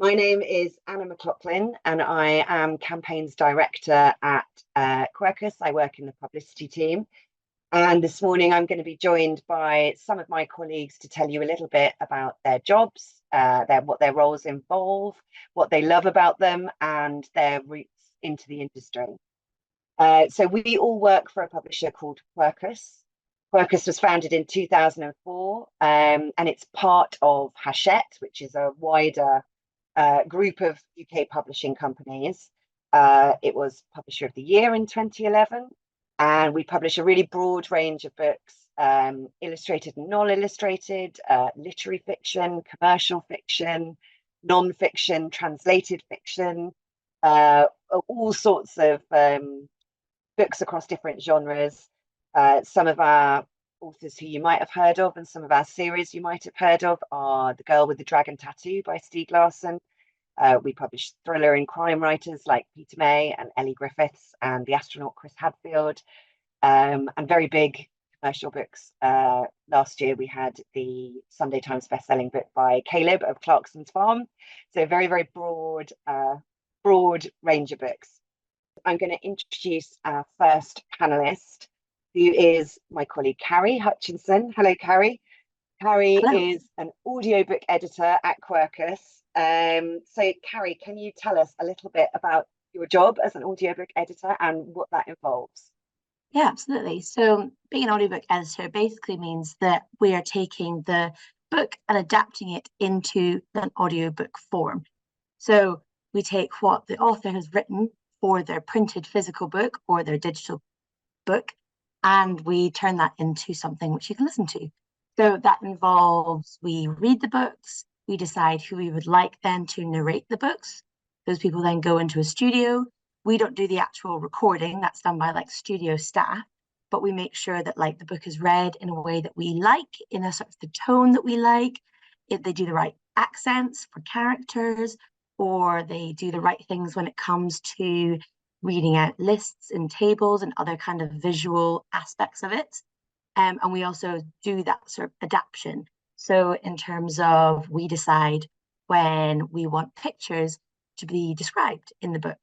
My name is Anna McLaughlin, and I am campaigns director at Quercus. I work in the publicity team. And this morning, I'm going to be joined by some of my colleagues to tell you a little bit about their jobs, what their roles involve, what they love about them, and their routes into the industry. So we all work for a publisher called Quercus. Quercus was founded in 2004, and it's part of Hachette, which is a wider group of UK publishing companies. It was Publisher of the Year in 2011, and we publish a really broad range of books, illustrated and non-illustrated, literary fiction, commercial fiction, non-fiction, translated fiction, all sorts of books across different genres. Some of our authors who you might have heard of and some of our series you might have heard of are The Girl with the Dragon Tattoo by Stieg Larsson. We publish thriller and crime writers like Peter May and Ellie Griffiths and the astronaut Chris Hadfield, and very big commercial books. Last year we had the Sunday Times bestselling book by Caleb of Clarkson's Farm. So very, very broad range of books. I'm going to introduce our first panelist, who is my colleague Carrie Hutchinson. Hello, Carrie. Carrie Hello. is an audiobook editor at Quercus. So Carrie, can you tell us a little bit about your job as an audiobook editor and what that involves? Yeah, absolutely. So being an audiobook editor basically means that we are taking the book and adapting it into an audiobook form. So we take what the author has written for their printed physical book or their digital book, and we turn that into something which you can listen to. So that involves, we read the books, we decide who we would like then to narrate the books. Those people then go into a studio. We don't do the actual recording, that's done by like studio staff, but we make sure that like the book is read in a way that we like, in a sort of the tone that we like, if they do the right accents for characters, or they do the right things when it comes to reading out lists and tables and other kind of visual aspects of it. And we also do that sort of adaptation. So in terms of, we decide when we want pictures to be described in the book,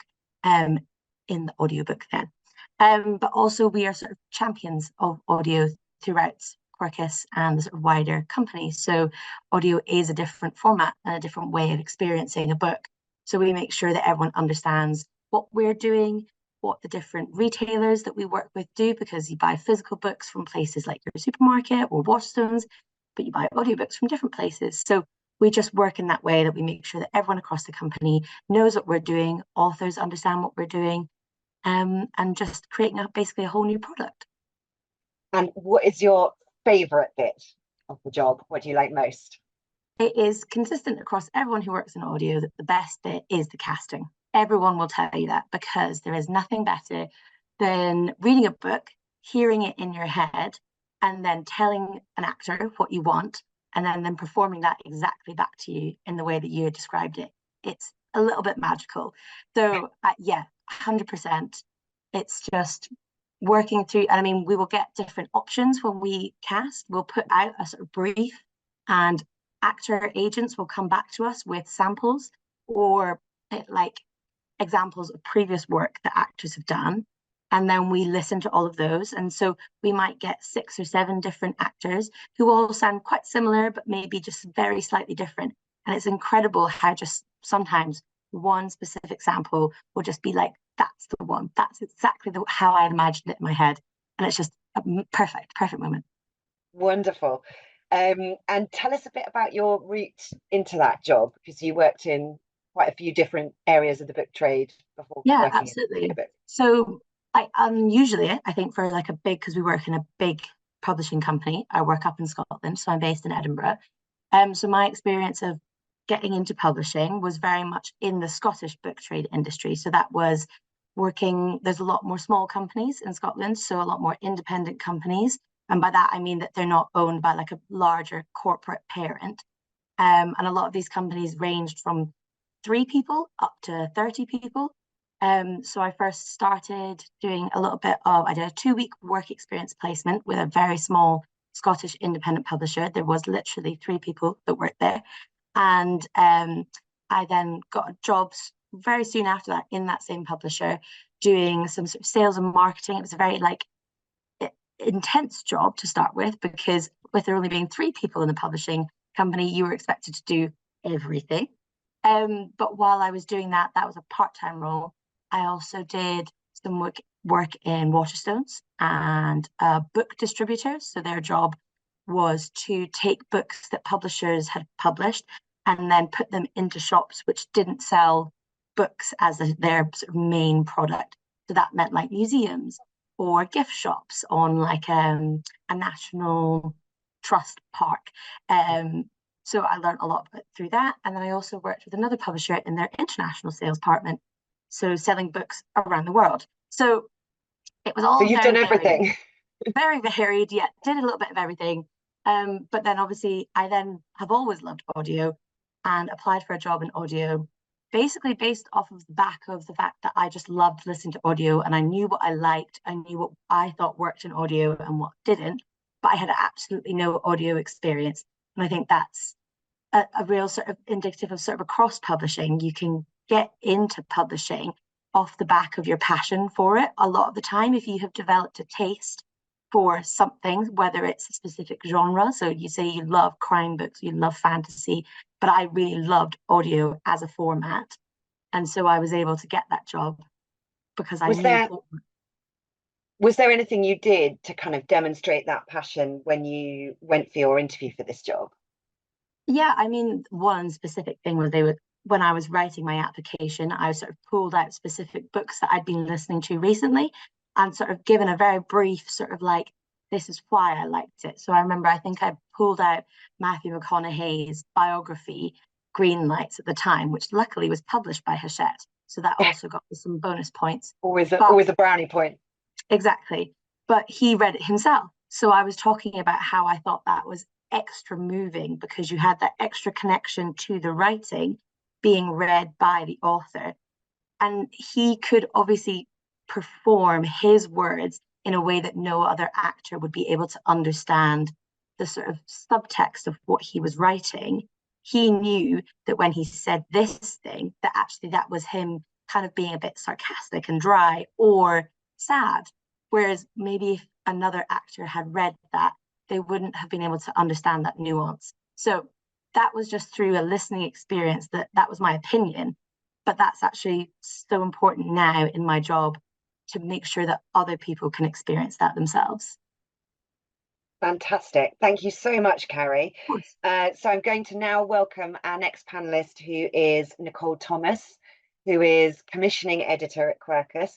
in the audiobook then. But also we are sort of champions of audio throughout Quercus and the sort of wider company. So audio is a different format and a different way of experiencing a book. So we make sure that everyone understands what we're doing, what the different retailers that we work with do, because you buy physical books from places like your supermarket or Waterstones, but you buy audiobooks from different places. So we just work in that way that we make sure that everyone across the company knows what we're doing, authors understand what we're doing, and just creating basically a whole new product. And what is your favourite bit of the job? What do you like most? It is consistent across everyone who works in audio that the best bit is the casting. Everyone will tell you that, because there is nothing better than reading a book, hearing it in your head, and then telling an actor what you want, and then performing that exactly back to you in the way that you described it. It's a little bit magical. So yeah, 100%. It's just working through, and I mean, we will get different options when we cast. We'll put out a sort of brief, and actor agents will come back to us with samples or like examples of previous work that actors have done. And then we listen to all of those. And so we might get 6 or 7 different actors who all sound quite similar, but maybe just very slightly different. And it's incredible how just sometimes one specific sample will just be like, that's the one. That's exactly how I imagined it in my head. And it's just a perfect moment. Wonderful. And tell us a bit about your route into that job, because you worked in quite a few different areas of the book trade before. Yeah, absolutely. So usually I think for like a big, because we work in a big publishing company, I work up in Scotland, so I'm based in Edinburgh. So my experience of getting into publishing was very much in the Scottish book trade industry. So that was working, there's a lot more small companies in Scotland, so a lot more independent companies. And by that, I mean that they're not owned by like a larger corporate parent. And a lot of these companies ranged from 3 people up to 30 people. So I first started doing a little bit of, I did a 2-week work experience placement with a very small Scottish independent publisher. There was literally 3 people that worked there. And I then got jobs very soon after that in that same publisher, doing some sort of sales and marketing. It was a very like intense job to start with, because with there only being 3 people in the publishing company, you were expected to do everything. But while I was doing that, that was a part-time role. I also did some work in Waterstones and book distributors. So their job was to take books that publishers had published and then put them into shops which didn't sell books as their sort of main product. So that meant like museums or gift shops on like a national trust park. So I learned a lot through that. And then I also worked with another publisher in their international sales department, so selling books around the world. So it was all so you've done everything. Very varied. Yeah, did a little bit of everything. But then obviously I then have always loved audio and applied for a job in audio, basically based off of the back of the fact that I just loved listening to audio and I knew what I liked. I knew what I thought worked in audio and what didn't, but I had absolutely no audio experience. And I think that's a real sort of indicative of sort of across publishing. You can get into publishing off the back of your passion for it. A lot of the time, if you have developed a taste for something, whether it's a specific genre, so you say you love crime books, you love fantasy, but I really loved audio as a format. And so I was able to get that job because I knew. Was there anything you did to kind of demonstrate that passion when you went for your interview for this job? Yeah, I mean, one specific thing was when I was writing my application, I sort of pulled out specific books that I'd been listening to recently and sort of given a very brief sort of like, this is why I liked it. So I remember, I think I pulled out Matthew McConaughey's biography, Green Lights, at the time, which luckily was published by Hachette. So that also got me some bonus points. Always a brownie point. Exactly. But he read it himself. So I was talking about how I thought that was extra moving because you had that extra connection to the writing being read by the author. And he could obviously perform his words in a way that no other actor would be able to understand the sort of subtext of what he was writing. He knew that when he said this thing, that actually that was him kind of being a bit sarcastic and dry or sad. Whereas maybe if another actor had read that, they wouldn't have been able to understand that nuance. So that was just through a listening experience that was my opinion. But that's actually so important now in my job to make sure that other people can experience that themselves. Fantastic. Thank you so much, Carrie. So I'm going to now welcome our next panelist, who is Nicole Thomas, who is commissioning editor at Quercus.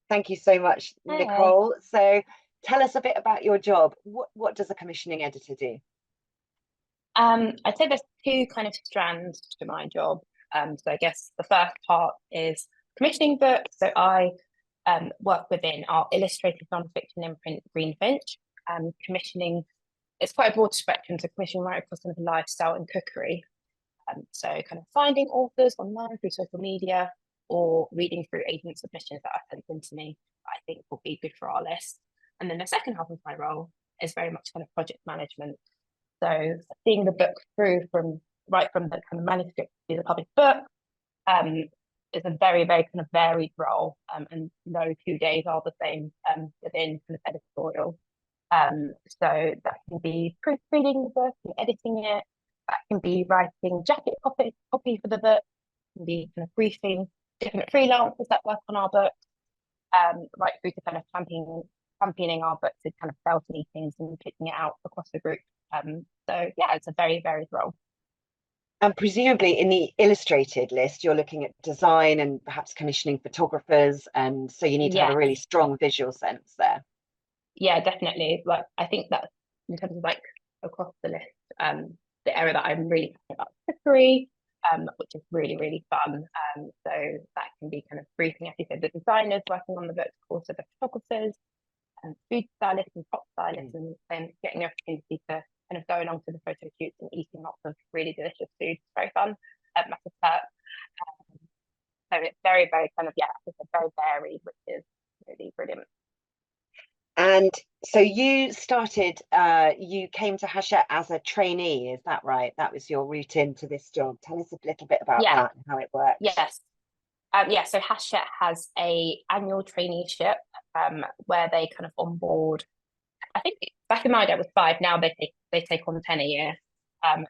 Thank you so much, Nicole. So tell us a bit about your job. What does a commissioning editor do? I'd say there's 2 kind of strands to my job. So I guess the first part is commissioning books. So I work within our illustrated nonfiction imprint Greenfinch. Commissioning, it's quite a broad spectrum, so commissioning right across kind of lifestyle and cookery. So kind of finding authors online through social media or reading through agent submissions that are sent in to me, I think will be good for our list. And then the second half of my role is very much kind of project management. So seeing the book through from the kind of manuscript to the published book is a very, very kind of varied role, and no 2 days are the same within kind of editorial. So that can be proofreading the book and editing it. That can be writing jacket copy for the book. It can be kind of briefing different freelancers that work on our book, right through to kind of championing our book to kind of sales meetings and pitching it out across the group. So yeah, it's a very varied role. And presumably in the illustrated list, you're looking at design and perhaps commissioning photographers, and so you need to have a really strong visual sense there. Yeah, definitely. Like I think that in terms of like across the list, the area that I'm really passionate about is cookery, which is really, really fun. So that can be kind of briefing, as you said, the designers working on the book, also the photographers, and food stylists and prop stylists, and then getting the opportunity to kind of go along to the photo shoots and eating lots of really delicious food. It's very fun. Massive perk. So it's very, very kind of, yeah, it's very varied, which is really brilliant. And so you started, you came to Hachette as a trainee, is that right? That was your route into this job. Tell us a little bit about Yeah, that and how it works. yes. Yeah, so Hachette has a annual traineeship where they kind of onboard. I think back in my day it was 5. Now they take on 10 a year.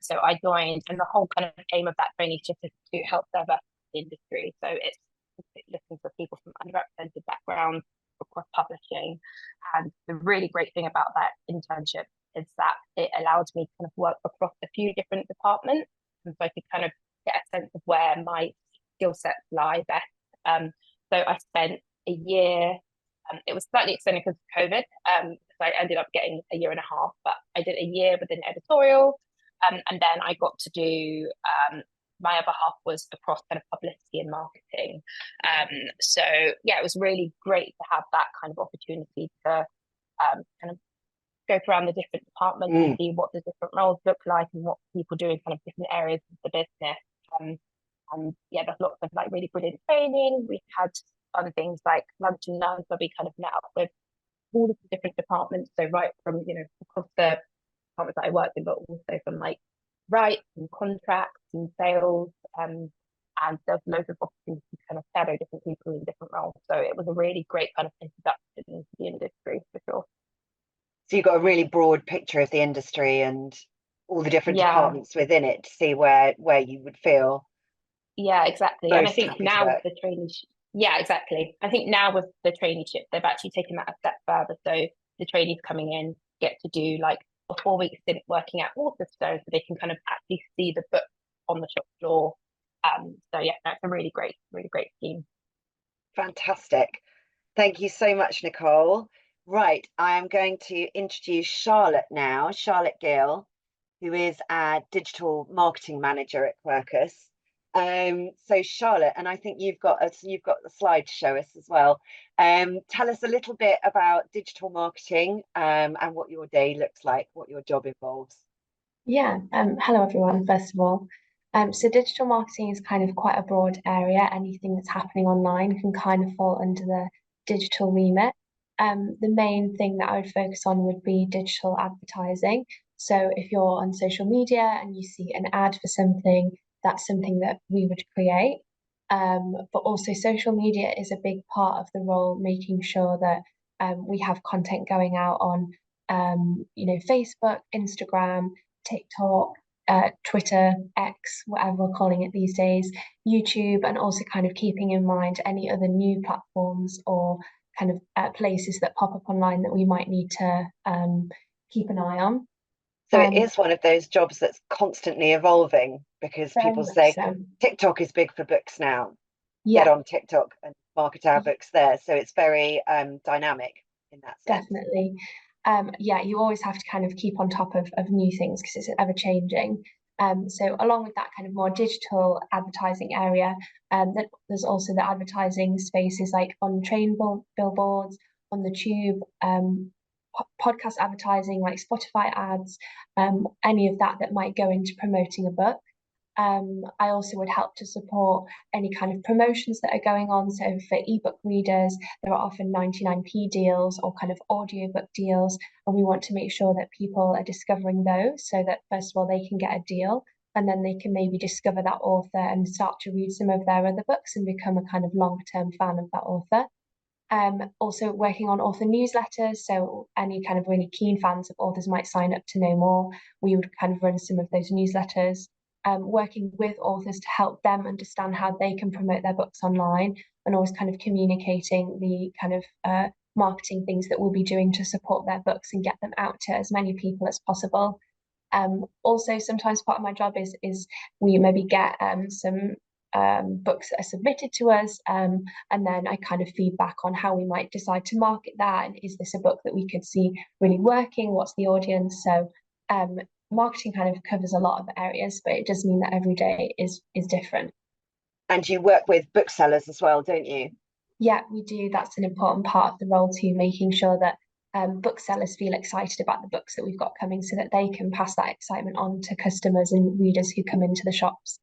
So I joined, and the whole kind of aim of that traineeship is to help diversify the industry. So it's looking for people from underrepresented backgrounds across publishing. And the really great thing about that internship is that it allowed me to kind of work across a few different departments, and so I could kind of get a sense of where my skill sets lie best. So I spent a year. It was slightly extended because of COVID. So I ended up getting a year and a half, but I did a year within editorial. And then I got to do my other half was across kind of publicity and marketing. So yeah, it was really great to have that kind of opportunity to kind of go around the different departments and see what the different roles look like and what people do in kind of different areas of the business. And yeah, there's lots of like really brilliant training. We had other things like lunch and learns where we kind of met up with all of the different departments. So right from, across the departments that I worked in, but also from like rights and contracts and sales. And there's loads of opportunities to kind of shadow different people in different roles. So it was a really great kind of introduction into the industry for sure. So you've got a really broad picture of the industry and all the different Yeah, departments within it to see where you would feel yeah, exactly. And I most think happy to now with work. the traineeship, yeah, exactly. I think now with the traineeship, they've actually taken that a step further. So the trainees coming in get to do like a 4-week stint working at Waterstone, so they can kind of actually see the book on the shop floor. So yeah, that's a really great scheme. Fantastic. Thank you so much, Nicole. Right, I am going to introduce Charlotte now, Charlotte Gill, who is our digital marketing manager at Quercus. So Charlotte, and I think you've got the slide to show us as well. Tell us a little bit about digital marketing and what your day looks like, what your job involves. Yeah, hello everyone, first of all. So digital marketing is kind of quite a broad area. Anything that's happening online can kind of fall under the digital remit. The main thing that I would focus on would be digital advertising. So if you're on social media and you see an ad for something, that's something that we would create. But also social media is a big part of the role, making sure that we have content going out on Facebook, Instagram, TikTok, Twitter, X, whatever we're calling it these days, YouTube, and also kind of keeping in mind any other new platforms or kind of places that pop up online that we might need to keep an eye on. So it is one of those jobs that's constantly evolving because people say TikTok is big for books now. Yeah. Get on TikTok and market our books there. So it's very dynamic in that sense. Definitely. Yeah, you always have to kind of keep on top of new things because it's ever changing. So along with that kind of more digital advertising area, there's also the advertising spaces like on train billboards, on the tube, podcast advertising like Spotify ads, any of that might go into promoting a book. I also would help to support any kind of promotions that are going on. So for ebook readers, there are often 99p deals or kind of audiobook deals, and we want to make sure that people are discovering those so that first of all they can get a deal, and then they can maybe discover that author and start to read some of their other books and become a kind of long-term fan of that author. Also working on author newsletters, so any kind of really keen fans of authors might sign up to know more. We would kind of run some of those newsletters. Working with authors to help them understand how they can promote their books online, and always kind of communicating the kind of marketing things that we'll be doing to support their books and get them out to as many people as possible. Also, sometimes part of my job is we maybe get some books that are submitted to us, and then I kind of feedback on how we might decide to market that, and is this a book that we could see really working, what's the audience. So marketing kind of covers a lot of areas, but it does mean that every day is different. And you work with booksellers as well, don't you? Yeah, we do. That's an important part of the role too, making sure that booksellers feel excited about the books that we've got coming so that they can pass that excitement on to customers and readers who come into the shops.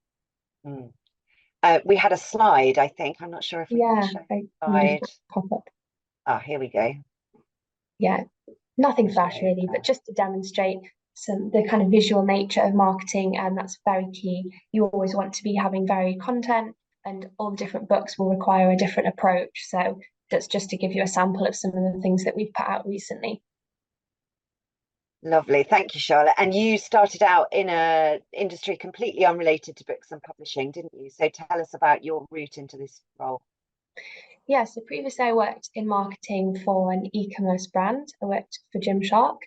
We had a slide, I think. I'm not sure if we can show the slide. Pop up. Ah, here we go. Yeah, nothing flash really, but just to demonstrate the kind of visual nature of marketing, and that's very key. You always want to be having varied content, and all the different books will require a different approach. So that's just to give you a sample of some of the things that we've put out recently. Lovely, thank you, Charlotte. And you started out in a industry completely unrelated to books and publishing, didn't you? So tell us about your route into this role. Yeah, so previously I worked in marketing for an e-commerce brand. I worked for Gymshark,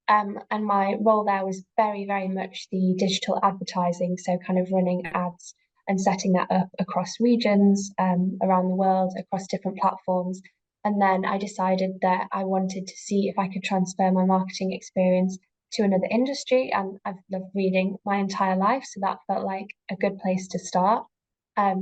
and my role there was very, very much the digital advertising, so kind of running ads and setting that up across regions, around the world, across different platforms. And then I decided that I wanted to see if I could transfer my marketing experience to another industry, and I've loved reading my entire life, so that felt like a good place to start.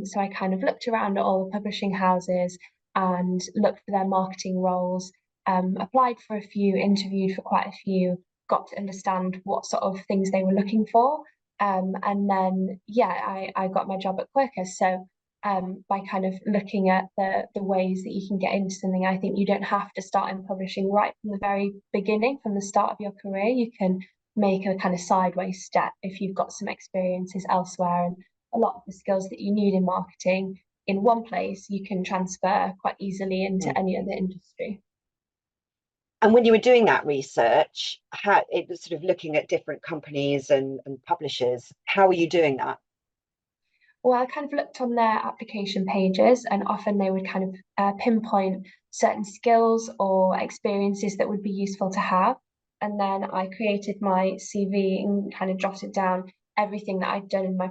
So I kind of looked around at all the publishing houses and looked for their marketing roles, applied for a few, interviewed for quite a few, got to understand what sort of things they were looking for. And then, yeah, I got my job at Quercus. So by kind of looking at the ways that you can get into something, I think you don't have to start in publishing right from the very beginning, from the start of your career. You can make a kind of sideways step if you've got some experiences elsewhere. And a lot of the skills that you need in marketing in one place, you can transfer quite easily into any other industry. And when you were doing that research, how it was sort of looking at different companies and publishers, how were you doing that? Well, I kind of looked on their application pages, and often they would kind of pinpoint certain skills or experiences that would be useful to have. And then I created my CV and kind of jotted down everything that I'd done in my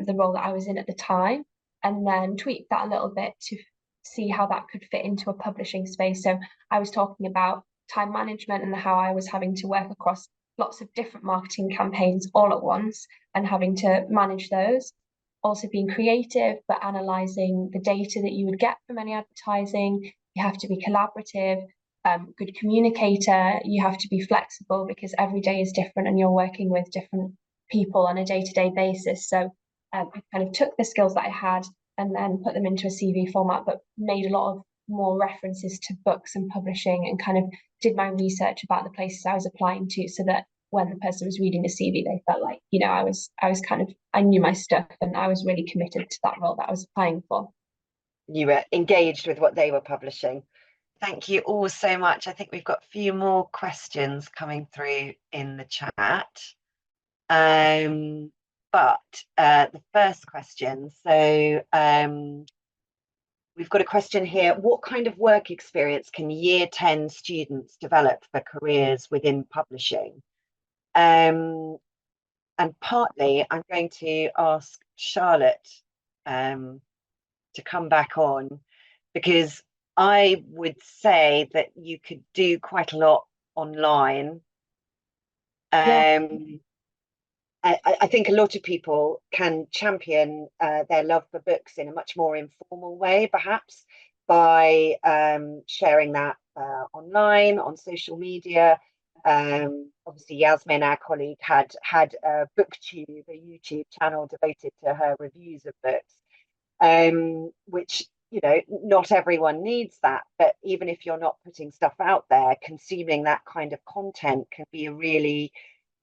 the role that I was in at the time, and then tweaked that a little bit to see how that could fit into a publishing space. So I was talking about time management and how I was having to work across lots of different marketing campaigns all at once and having to manage those, also being creative, but analyzing the data that you would get from any advertising. You have to be collaborative, good communicator. You have to be flexible because every day is different and you're working with different people on a day-to-day basis. So I kind of took the skills that I had and then put them into a CV format, but made a lot of more references to books and publishing, and kind of did my research about the places I was applying to, so that when the person was reading the CV, they felt like, I was kind of, I knew my stuff and I was really committed to that role that I was applying for. You were engaged with what they were publishing. Thank you all so much. I think we've got a few more questions coming through in the chat. But the first question, so we've got a question here. What kind of work experience can Year 10 students develop for careers within publishing? And partly I'm going to ask Charlotte to come back on, because I would say that you could do quite a lot online. I think a lot of people can champion their love for books in a much more informal way, perhaps by sharing that online, on social media. Obviously, Yasmin, our colleague, had a BookTube, a YouTube channel devoted to her reviews of books, which, not everyone needs that. But even if you're not putting stuff out there, consuming that kind of content can be a really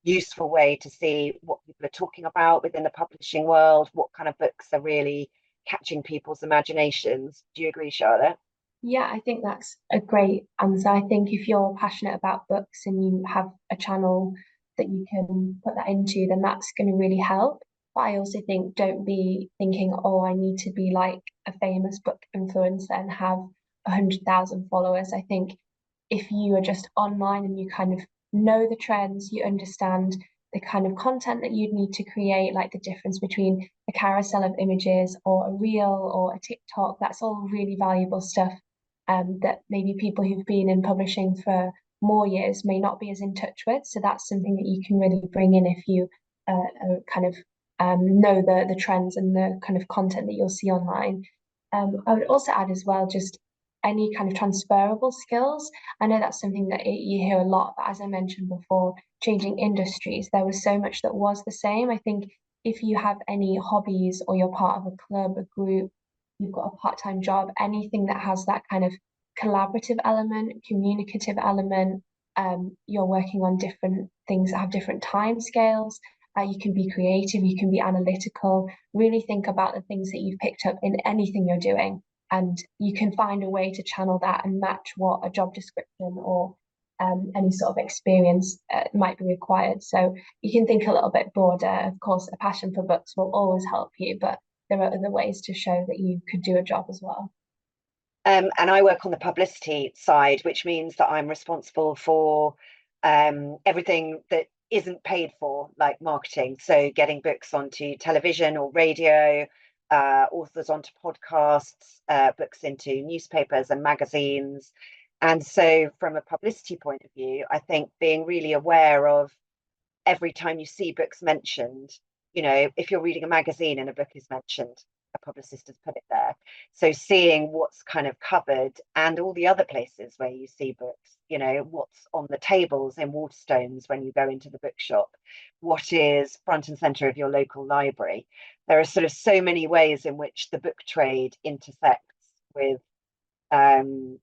useful way to see what people are talking about within the publishing world, what kind of books are really catching people's imaginations. Do you agree, Charlotte? Yeah, I think that's a great answer. I think if you're passionate about books and you have a channel that you can put that into, then that's going to really help. But I also think, don't be thinking, oh, I need to be like a famous book influencer and have 100,000 followers. I think if you are just online and you kind of know the trends, you understand the kind of content that you'd need to create, like the difference between a carousel of images or a reel or a TikTok, that's all really valuable stuff, that maybe people who've been in publishing for more years may not be as in touch with. So that's something that you can really bring in if you kind of know the trends and the kind of content that you'll see online. I would also add as well, just any kind of transferable skills. I know that's something that you hear a lot, but as I mentioned before, changing industries, there was so much that was the same. I think if you have any hobbies or you're part of a club, a group, you've got a part-time job, anything that has that kind of collaborative element, communicative element. You're working on different things that have different time scales. You can be creative, you can be analytical, really think about the things that you've picked up in anything you're doing, and you can find a way to channel that and match what a job description or any sort of experience might be required. So you can think a little bit broader. Of course, a passion for books will always help you, but there are other ways to show that you could do a job as well. And I work on the publicity side, which means that I'm responsible for everything that isn't paid for, like marketing. So getting books onto television or radio, authors onto podcasts, books into newspapers and magazines. And so from a publicity point of view, I think being really aware of every time you see books mentioned, you know, if you're reading a magazine and a book is mentioned, a publicist has put it there. So seeing what's kind of covered and all the other places where you see books, you know, what's on the tables in Waterstones when you go into the bookshop, what is front and center of your local library. There are sort of so many ways in which the book trade intersects with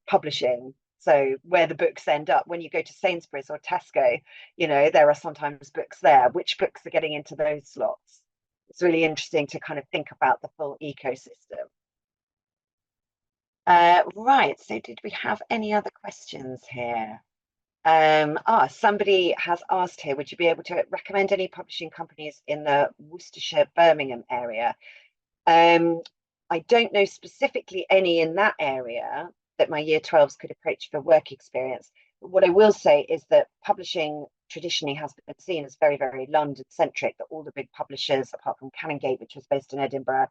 publishing. So where the books end up, when you go to Sainsbury's or Tesco, you know, there are sometimes books there. Which books are getting into those slots? It's really interesting to kind of think about the full ecosystem. Right, so did we have any other questions here? Somebody has asked here, would you be able to recommend any publishing companies in the Worcestershire, Birmingham area? I don't know specifically any in that area that my year 12s could approach for work experience. But what I will say is that publishing traditionally has been seen as very, very London centric, that all the big publishers, apart from Canongate, which was based in Edinburgh,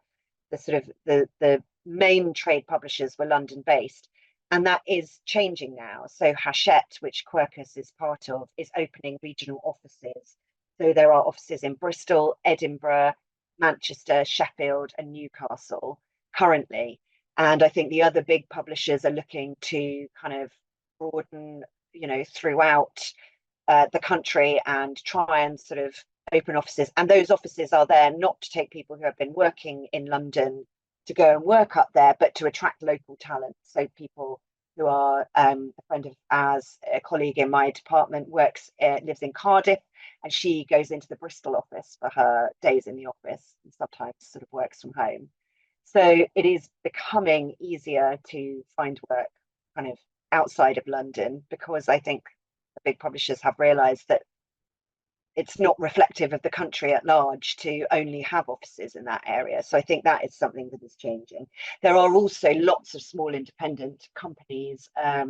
the sort of the main trade publishers were London based. And that is changing now. So Hachette, which Quercus is part of, is opening regional offices. So there are offices in Bristol, Edinburgh, Manchester, Sheffield, and Newcastle currently. And I think the other big publishers are looking to kind of broaden, you know, throughout the country and try and sort of open offices. And those offices are there not to take people who have been working in London to go and work up there, but to attract local talent. So people who are a friend of ours, a colleague in my department, lives in Cardiff, and she goes into the Bristol office for her days in the office and sometimes sort of works from home. So it is becoming easier to find work kind of outside of London, because I think the big publishers have realised that it's not reflective of the country at large to only have offices in that area. So I think that is something that is changing. There are also lots of small independent companies. I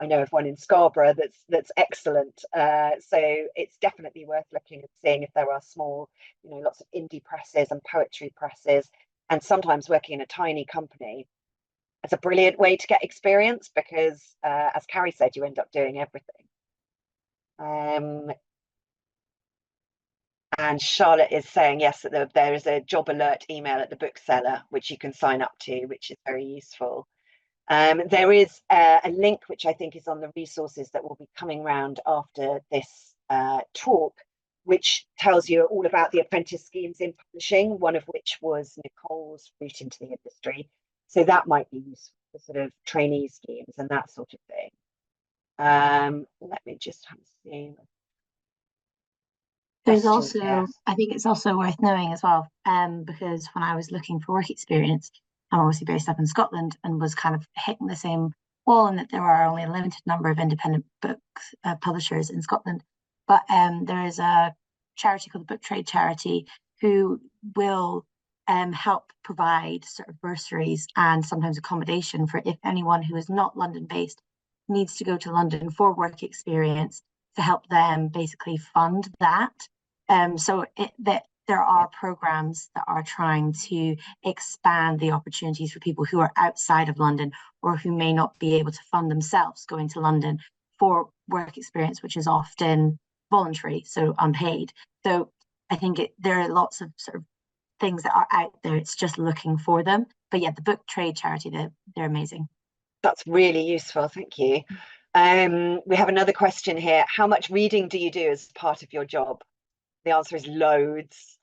know of one in Scarborough that's excellent. So it's definitely worth looking and seeing if there are small, you know, lots of indie presses and poetry presses. And sometimes working in a tiny company, it's a brilliant way to get experience because, as Carrie said, you end up doing everything. And Charlotte is saying, yes, that there is a job alert email at the bookseller, which you can sign up to, which is very useful. There is a link, which I think is on the resources that will be coming round after this talk, which tells you all about the apprentice schemes in publishing, one of which was Nicole's route into the industry. So that might be useful for sort of trainee schemes and that sort of thing. Let me just have a see. There's also, I think it's also worth knowing as well, because when I was looking for work experience, I'm obviously based up in Scotland and was kind of hitting the same wall, in that there are only a limited number of independent books publishers in Scotland. But there is a charity called the Book Trade Charity who will help provide sort of bursaries and sometimes accommodation for if anyone who is not London based needs to go to London for work experience, to help them basically fund that. So that there are programs that are trying to expand the opportunities for people who are outside of London or who may not be able to fund themselves going to London for work experience, which is often voluntary, so unpaid. So I think there are lots of sort of things that are out there. It's just looking for them. But yeah, the Book Trade Charity, they're amazing. That's really useful. Thank you. We have another question here. How much reading do you do as part of your job? The answer is loads.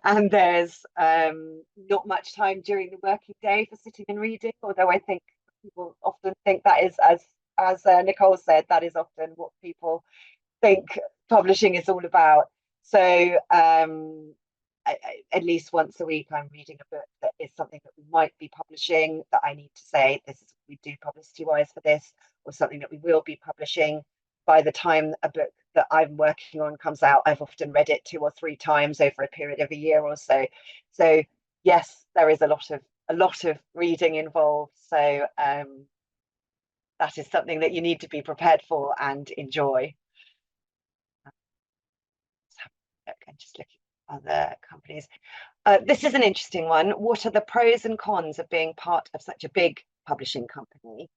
And there's not much time during the working day for sitting and reading, although I think people often think that is, as Nicole said, that is often what people think publishing is all about. So at least once a week, I'm reading a book that is something that we might be publishing, that I need to say, this is what we do publicity-wise for this, or something that we will be publishing. By the time a book that I'm working on comes out, I've often read it 2 or 3 times over a period of a year or so. So yes, there is a lot of reading involved. So that is something that you need to be prepared for and enjoy. I'm just looking at other companies. This is an interesting one. What are the pros and cons of being part of such a big publishing company?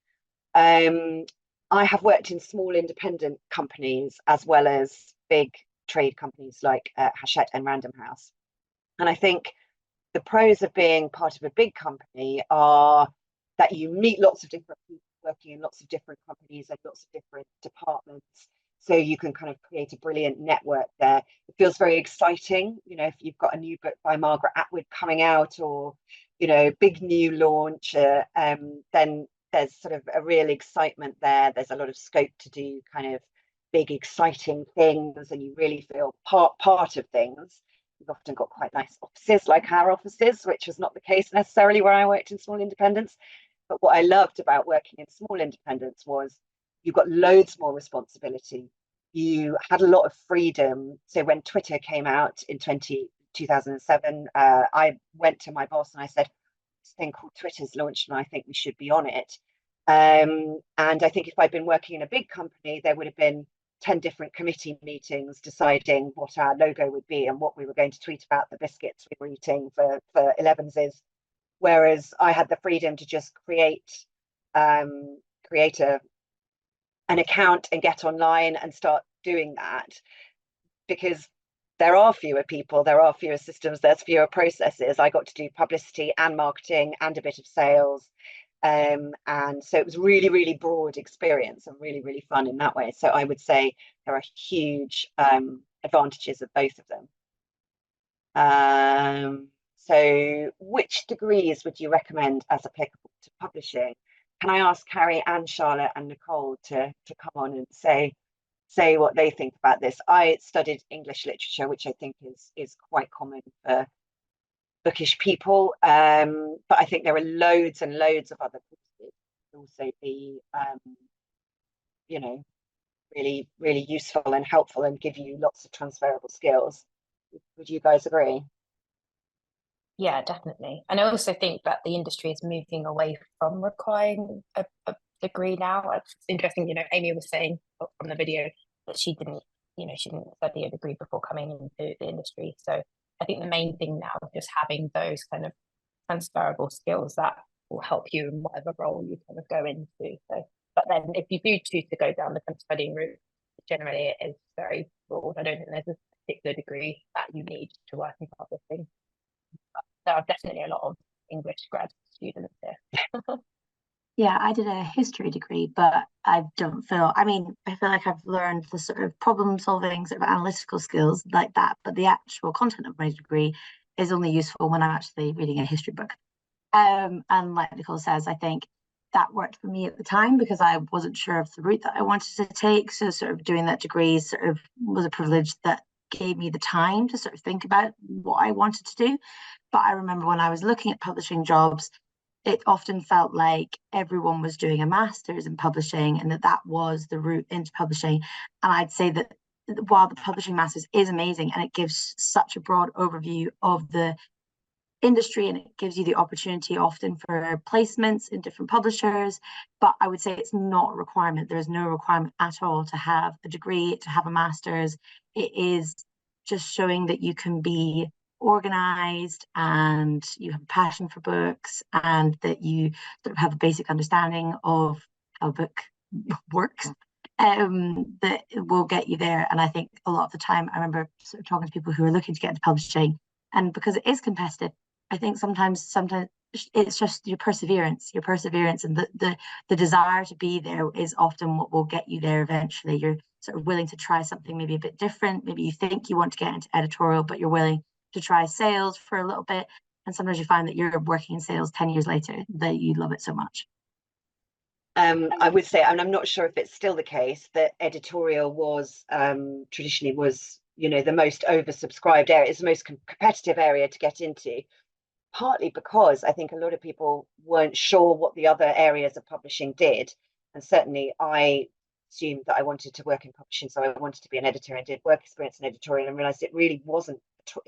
I have worked in small independent companies as well as big trade companies like Hachette and Random House. And I think the pros of being part of a big company are that you meet lots of different people working in lots of different companies and lots of different departments. So you can kind of create a brilliant network there. It feels very exciting, you know, if you've got a new book by Margaret Atwood coming out, or, you know, big new launch, then there's sort of a real excitement there. There's a lot of scope to do kind of big, exciting things, and you really feel part of things. We've often got quite nice offices, like our offices, which was not the case necessarily where I worked in small independents. But what I loved about working in small independents was you got loads more responsibility. You had a lot of freedom. So when Twitter came out in 2007, I went to my boss and I said, this thing called Twitter's launched and I think we should be on it. And I think if I'd been working in a big company, there would have been 10 different committee meetings deciding what our logo would be and what we were going to tweet about the biscuits we were eating for 11s. Whereas I had the freedom to just create an account and get online and start doing that, because there are fewer people, there are fewer systems, there's fewer processes. I got to do publicity and marketing and a bit of sales. And so it was really, really broad experience and really, really fun in that way. So I would say there are huge advantages of both of them. So which degrees would you recommend as applicable to publishing? Can I ask Carrie and Charlotte and Nicole to come on and say what they think about this? I studied English literature, which I think is quite common for bookish people, but I think there are loads and loads of other courses that also be you know, really, really useful and helpful and give you lots of transferable skills. Would you guys agree? Yeah, definitely. And I also think that the industry is moving away from requiring a degree now. It's interesting, you know, Amy was saying from the video that she didn't study a degree before coming into the industry. So I think the main thing now is just having those kind of transferable skills that will help you in whatever role you kind of go into. So, but then if you do choose to go down the kind of studying route, generally it is very broad. I don't think there's a particular degree that you need to work in publishing. There are definitely a lot of English grad students here. Yeah, I did a history degree, but I don't feel, I mean, I feel like I've learned the sort of problem solving, sort of analytical skills like that, but the actual content of my degree is only useful when I'm actually reading a history book. And like Nicole says, I think that worked for me at the time because I wasn't sure of the route that I wanted to take. So sort of doing that degree sort of was a privilege that gave me the time to sort of think about what I wanted to do. But I remember when I was looking at publishing jobs, it often felt like everyone was doing a master's in publishing and that was the route into publishing. And I'd say that while the publishing master's is amazing and it gives such a broad overview of the industry and it gives you the opportunity often for placements in different publishers, but I would say it's not a requirement. There is no requirement at all to have a degree, to have a master's. It is just showing that you can be organized and you have a passion for books and that you sort of have a basic understanding of how a book works, that will get you there. And I think a lot of the time I remember sort of talking to people who are looking to get into publishing, and because it is competitive, I think sometimes it's just your perseverance and the desire to be there is often what will get you there eventually. You're sort of willing to try something maybe a bit different. Maybe you think you want to get into editorial, but you're willing to try sales for a little bit. And sometimes you find that you're working in sales 10 years later, that you love it so much. I would say, and I'm not sure if it's still the case, that editorial was traditionally was, you know, the most oversubscribed area. It's the most competitive area to get into, partly because I think a lot of people weren't sure what the other areas of publishing did. And certainly I assumed that I wanted to work in publishing, so I wanted to be an editor and did work experience in editorial and realized it really wasn't for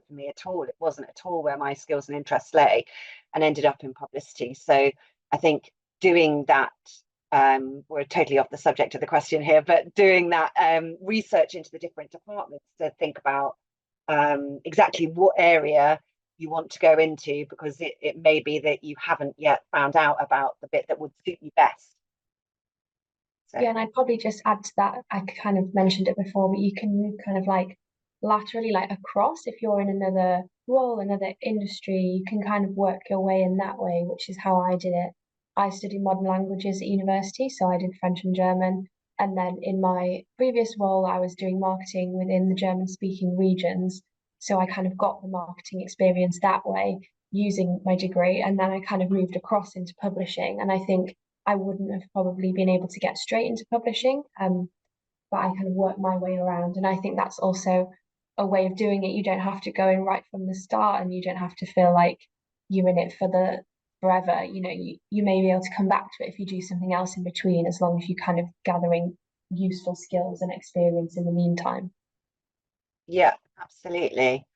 me at all. It wasn't at all where my skills and interests lay, and ended up in publicity. So I think doing that, we're totally off the subject of the question here, but doing that research into the different departments to think about exactly what area you want to go into, because it may be that you haven't yet found out about the bit that would suit you best. So. Yeah, and I'd probably just add to that, I kind of mentioned it before, but you can move kind of like laterally, like across. If you're in another role, another industry, you can kind of work your way in that way, which is how I did it. I studied modern languages at university, so I did French and German. And then in my previous role, I was doing marketing within the German-speaking regions. So I kind of got the marketing experience that way using my degree. And then I kind of moved across into publishing. And I think I wouldn't have probably been able to get straight into publishing, but I kind of worked my way around. And I think that's also a way of doing it. You don't have to go in right from the start, and you don't have to feel like you're in it for the forever. You know, you may be able to come back to it if you do something else in between, as long as you kind of gathering useful skills and experience in the meantime. Yeah, absolutely.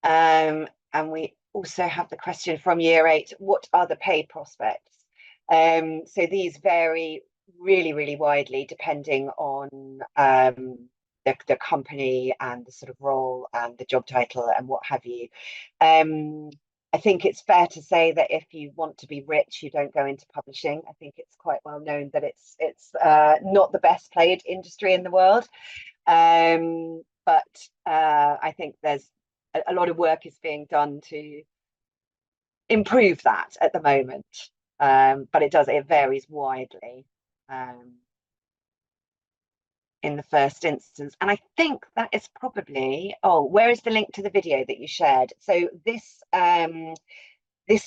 And we also have the question from year 8, what are the pay prospects? So these vary really, really widely depending on the company and the sort of role and the job title and what have you. I think it's fair to say that if you want to be rich, you don't go into publishing. I think it's quite well known that it's not the best paid industry in the world. But I think there's a lot of work is being done to improve that at the moment. But it varies widely in the first instance. And I think that is probably, where is the link to the video that you shared? So this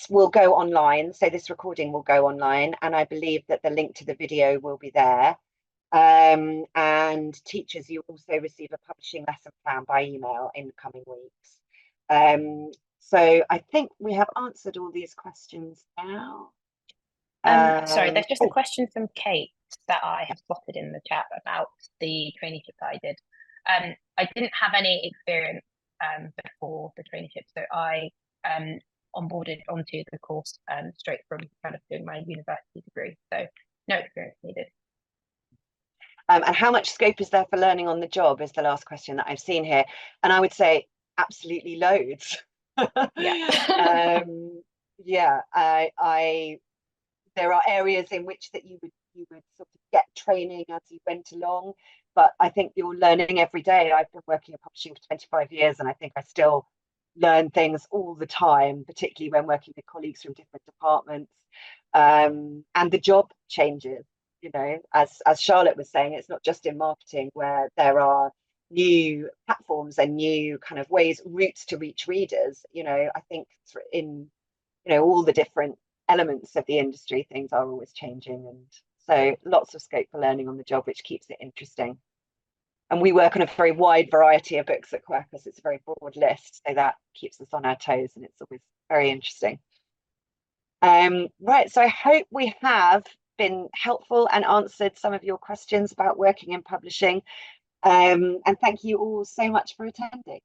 will go online. So this recording will go online, and I believe that the link to the video will be there. And teachers, you also receive a publishing lesson plan by email in the coming weeks. So I think we have answered all these questions now. Sorry, there's just a question from Kate that I have spotted in the chat about the traineeship that I did. I didn't have any experience before the traineeship, so I onboarded onto the course straight from kind of doing my university degree. So no experience needed. And how much scope is there for learning on the job is the last question that I've seen here. And I would say absolutely loads. Yeah. Yeah, there are areas in which that you would sort of get training as you went along, but I think you're learning every day. I've been working in publishing for 25 years, and I think I still learn things all the time, particularly when working with colleagues from different departments. And the job changes, you know, as Charlotte was saying, it's not just in marketing where there are new platforms and new kind of routes to reach readers. You know, I think in, you know, all the different elements of the industry, things are always changing, and so lots of scope for learning on the job, which keeps it interesting. And we work on a very wide variety of books at Quercus. It's a very broad list, so that keeps us on our toes, and it's always very interesting. Right, so I hope we have been helpful and answered some of your questions about working in publishing, and thank you all so much for attending.